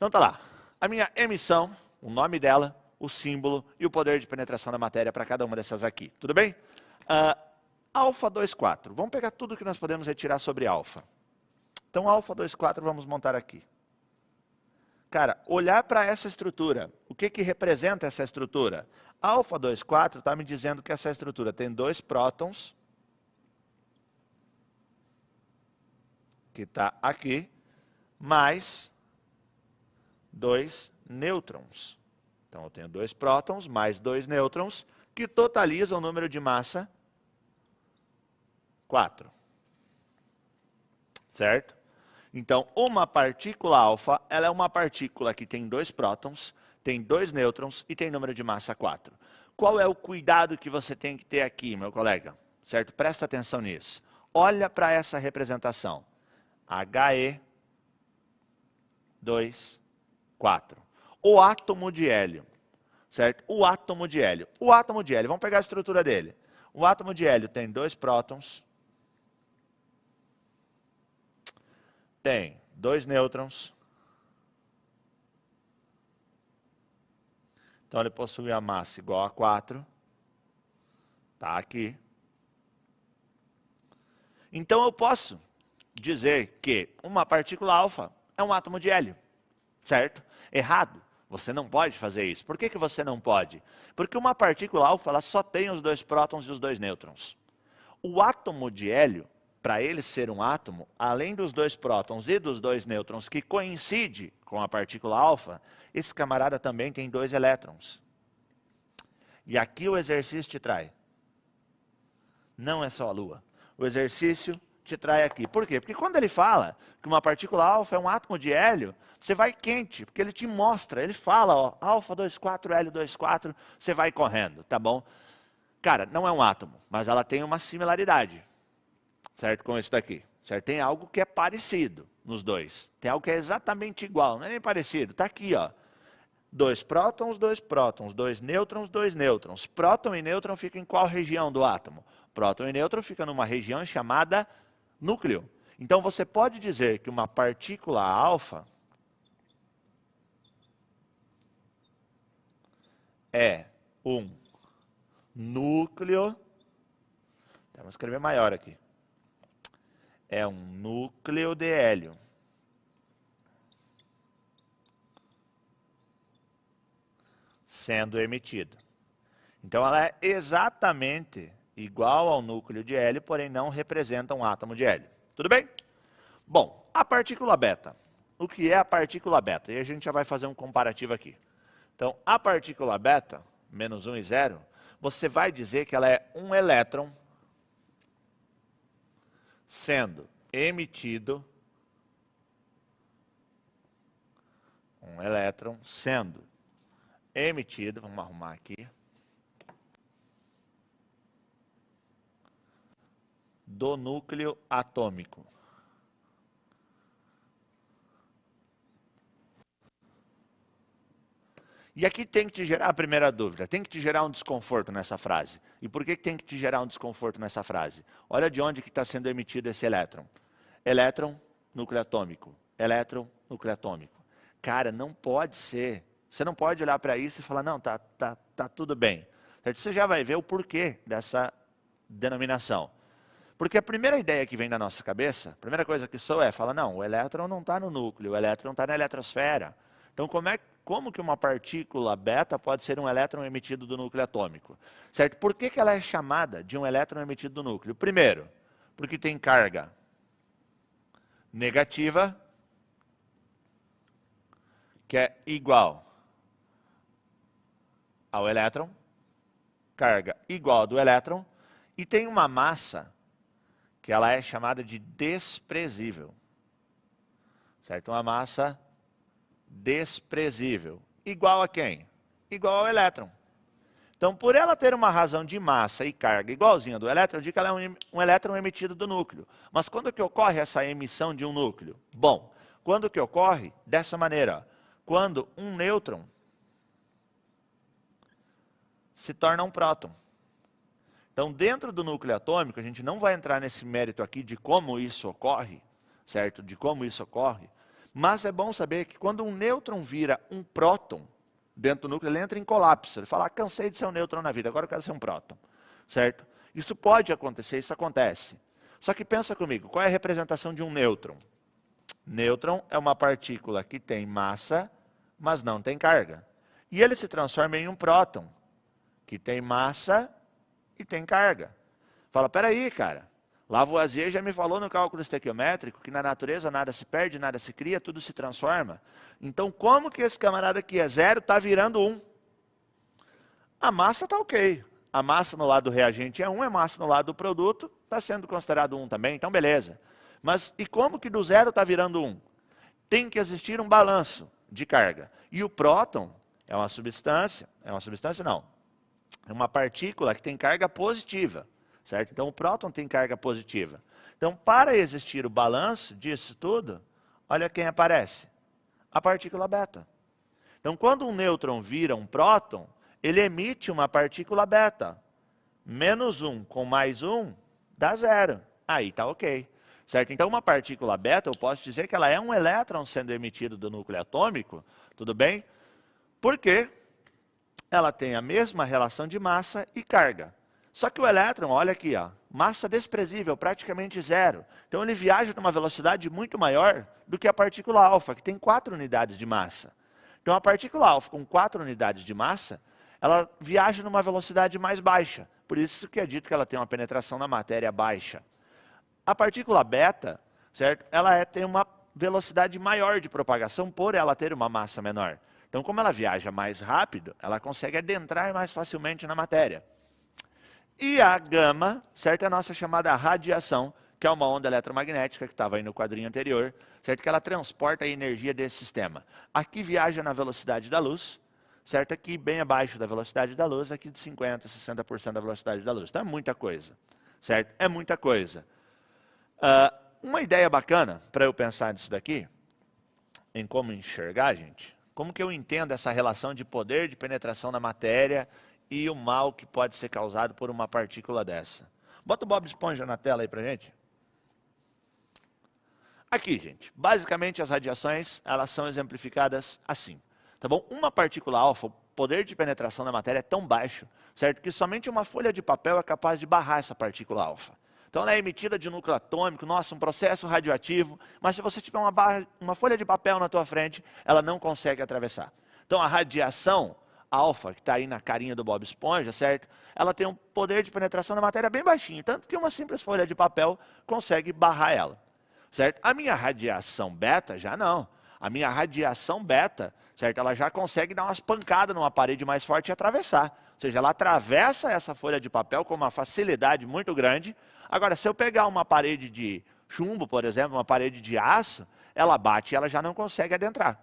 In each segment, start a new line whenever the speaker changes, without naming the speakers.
Então tá lá. A minha emissão, o nome dela, o símbolo e o poder de penetração da matéria para cada uma dessas aqui. Tudo bem? Alfa 24. Vamos pegar tudo que nós podemos retirar sobre alfa. Então, alfa 24 vamos montar aqui. Cara, olhar para essa estrutura. O que que representa essa estrutura? Alfa 24 está me dizendo que essa estrutura tem 2 prótons, que está aqui, mais 2 nêutrons. Então, eu tenho 2 prótons mais 2 nêutrons, que totalizam o número de massa 4. Certo? Então, uma partícula alfa, ela é uma partícula que tem 2 prótons, tem 2 nêutrons e tem número de massa 4. Qual é o cuidado que você tem que ter aqui, meu colega? Certo? Presta atenção nisso. Olha para essa representação. He2, 4. O átomo de hélio. Certo? O átomo de hélio. O átomo de hélio, vamos pegar a estrutura dele. O átomo de hélio tem 2 prótons, tem 2 nêutrons. Então, ele possui a massa igual a 4. Está aqui. Então, eu posso dizer que uma partícula alfa é um átomo de hélio. Certo? Errado. Você não pode fazer isso. Por que que você não pode? Porque uma partícula alfa ela só tem os 2 prótons e os 2 nêutrons. O átomo de hélio, para ele ser um átomo, além dos 2 prótons e dos 2 nêutrons, que coincide com a partícula alfa, esse camarada também tem 2 elétrons. E aqui o exercício te traz. Não é só a Lua. O exercício te traz aqui. Por quê? Porque quando ele fala que uma partícula alfa é um átomo de hélio, você vai quente, porque ele te mostra, ele fala, ó, alfa 24, hélio 24, você vai correndo, tá bom? Cara, não é um átomo, mas ela tem uma similaridade. Certo? Com isso daqui. Certo? Tem algo que é parecido nos dois. Tem algo que é exatamente igual. Não é nem parecido. Está aqui, ó. 2 prótons, 2 prótons. 2 nêutrons, 2 nêutrons. Próton e nêutron ficam em qual região do átomo? Próton e nêutron ficam numa região chamada núcleo. Então, você pode dizer que uma partícula alfa é um núcleo. Vamos escrever maior aqui. É um núcleo de hélio. Sendo emitido. Então, ela é exatamente igual ao núcleo de hélio, porém não representa um átomo de hélio. Tudo bem? Bom, a partícula beta. O que é a partícula beta? E a gente já vai fazer um comparativo aqui. Então, a partícula beta, menos 1 e 0, você vai dizer que ela é um elétron sendo emitido, vamos arrumar aqui, do núcleo atômico. E aqui tem que te gerar a primeira dúvida, tem que te gerar um desconforto nessa frase. E por que tem que te gerar um desconforto nessa frase? Olha de onde que está sendo emitido esse elétron. Elétron, núcleo atômico. Elétron, núcleo atômico. Cara, não pode ser. Você não pode olhar para isso e falar, não, tá tudo bem. Você já vai ver o porquê dessa denominação. Porque a primeira ideia que vem na nossa cabeça, a primeira coisa que sou fala, não, o elétron não está no núcleo, o elétron está na eletrosfera. Então, como que uma partícula beta pode ser um elétron emitido do núcleo atômico? Certo? Por que ela é chamada de um elétron emitido do núcleo? Primeiro, porque tem carga negativa, que é igual ao elétron, carga igual do elétron, e tem uma massa que ela é chamada de desprezível. Certo? Uma massa desprezível. Igual a quem? Igual ao elétron. Então, por ela ter uma razão de massa e carga igualzinha do elétron, eu digo que ela é um elétron emitido do núcleo. Mas quando que ocorre essa emissão de um núcleo? Bom, quando que ocorre? Dessa maneira. Quando um nêutron se torna um próton. Então, dentro do núcleo atômico, a gente não vai entrar nesse mérito aqui de como isso ocorre, certo? De como isso ocorre. Mas é bom saber que quando um nêutron vira um próton dentro do núcleo, ele entra em colapso. Ele fala, cansei de ser um nêutron na vida, agora eu quero ser um próton. Certo? Isso pode acontecer, isso acontece. Só que pensa comigo, qual é a representação de um nêutron? Nêutron é uma partícula que tem massa, mas não tem carga. E ele se transforma em um próton, que tem massa e tem carga. Fala, peraí, cara, Lavoisier já me falou no cálculo estequiométrico que na natureza nada se perde, nada se cria, tudo se transforma. Então, como que esse camarada aqui é 0 está virando 1? A massa está ok. A massa no lado do reagente é 1, a massa no lado do produto está sendo considerado 1 também, então beleza. Mas e como que do 0 está virando 1? Tem que existir um balanço de carga. E o próton é uma substância não, é uma partícula que tem carga positiva. Certo? Então, o próton tem carga positiva. Então, para existir o balanço disso tudo, olha quem aparece. A partícula beta. Então, quando um nêutron vira um próton, ele emite uma partícula beta. Menos 1 com mais 1 dá 0. Aí está ok. Certo? Então, uma partícula beta, eu posso dizer que ela é um elétron sendo emitido do núcleo atômico, tudo bem? Porque ela tem a mesma relação de massa e carga. Só que o elétron, olha aqui, ó, massa desprezível, praticamente 0. Então ele viaja numa velocidade muito maior do que a partícula alfa, que tem 4 unidades de massa. Então a partícula alfa com 4 unidades de massa, ela viaja numa velocidade mais baixa. Por isso que é dito que ela tem uma penetração na matéria baixa. A partícula beta, certo? Ela tem uma velocidade maior de propagação por ela ter uma massa menor. Então como ela viaja mais rápido, ela consegue adentrar mais facilmente na matéria. E a gama, certo, é a nossa chamada radiação, que é uma onda eletromagnética, que estava aí no quadrinho anterior, certo, que ela transporta a energia desse sistema. Aqui viaja na velocidade da luz, certo, aqui bem abaixo da velocidade da luz, aqui de 50%, 60% da velocidade da luz. Então é muita coisa, certo? É muita coisa. Uma ideia bacana para eu pensar nisso daqui, em como enxergar, gente, como que eu entendo essa relação de poder de penetração na matéria e o mal que pode ser causado por uma partícula dessa. Bota o Bob Esponja na tela aí pra gente. Aqui, gente, basicamente as radiações, elas são exemplificadas assim. Tá bom? Uma partícula alfa, o poder de penetração na matéria é tão baixo, certo, que somente uma folha de papel é capaz de barrar essa partícula alfa. Então ela é emitida de núcleo atômico, nossa, um processo radioativo, mas se você tiver uma folha de papel na tua frente, ela não consegue atravessar. Então a radiação alfa, que está aí na carinha do Bob Esponja, certo? Ela tem um poder de penetração na matéria bem baixinho, tanto que uma simples folha de papel consegue barrar ela, certo? A minha radiação beta já não. A minha radiação beta, certo? Ela já consegue dar umas pancadas numa parede mais forte e atravessar. Ou seja, ela atravessa essa folha de papel com uma facilidade muito grande. Agora, se eu pegar uma parede de chumbo, por exemplo, uma parede de aço, ela bate e ela já não consegue adentrar,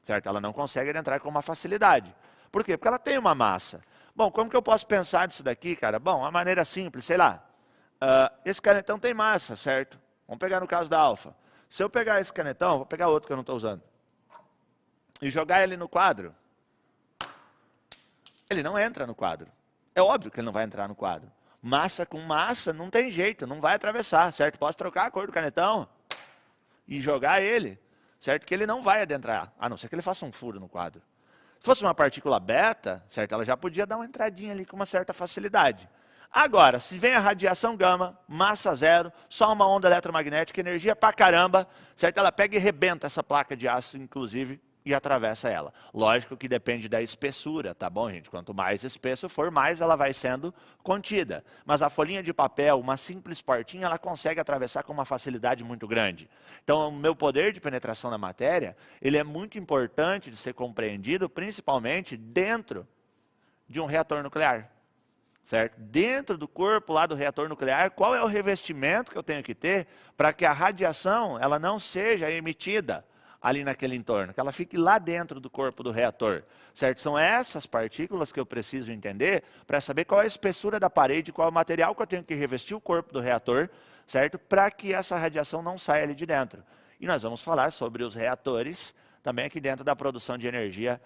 certo? Ela não consegue adentrar com uma facilidade. Por quê? Porque ela tem uma massa. Bom, como que eu posso pensar nisso daqui, cara? Bom, uma maneira simples, sei lá. Esse canetão tem massa, certo? Vamos pegar no caso da alfa. Se eu pegar esse canetão, vou pegar outro que eu não estou usando, e jogar ele no quadro, ele não entra no quadro. É óbvio que ele não vai entrar no quadro. Massa com massa não tem jeito, não vai atravessar, certo? Posso trocar a cor do canetão e jogar ele, certo? Que ele não vai adentrar, a não ser que ele faça um furo no quadro. Se fosse uma partícula beta, certo? Ela já podia dar uma entradinha ali com uma certa facilidade. Agora, se vem a radiação gama, massa 0, só uma onda eletromagnética, energia pra caramba, certo? Ela pega e rebenta essa placa de aço, inclusive, e atravessa ela. Lógico que depende da espessura, tá bom, gente? Quanto mais espesso for, mais ela vai sendo contida. Mas a folhinha de papel, uma simples portinha, ela consegue atravessar com uma facilidade muito grande. Então, o meu poder de penetração na matéria, ele é muito importante de ser compreendido, principalmente dentro de um reator nuclear. Certo? Dentro do corpo lá do reator nuclear, qual é o revestimento que eu tenho que ter para que a radiação ela não seja emitida ali naquele entorno, que ela fique lá dentro do corpo do reator, certo? São essas partículas que eu preciso entender para saber qual é a espessura da parede, qual é o material que eu tenho que revestir o corpo do reator, certo? Para que essa radiação não saia ali de dentro. E nós vamos falar sobre os reatores, também aqui dentro da produção de energia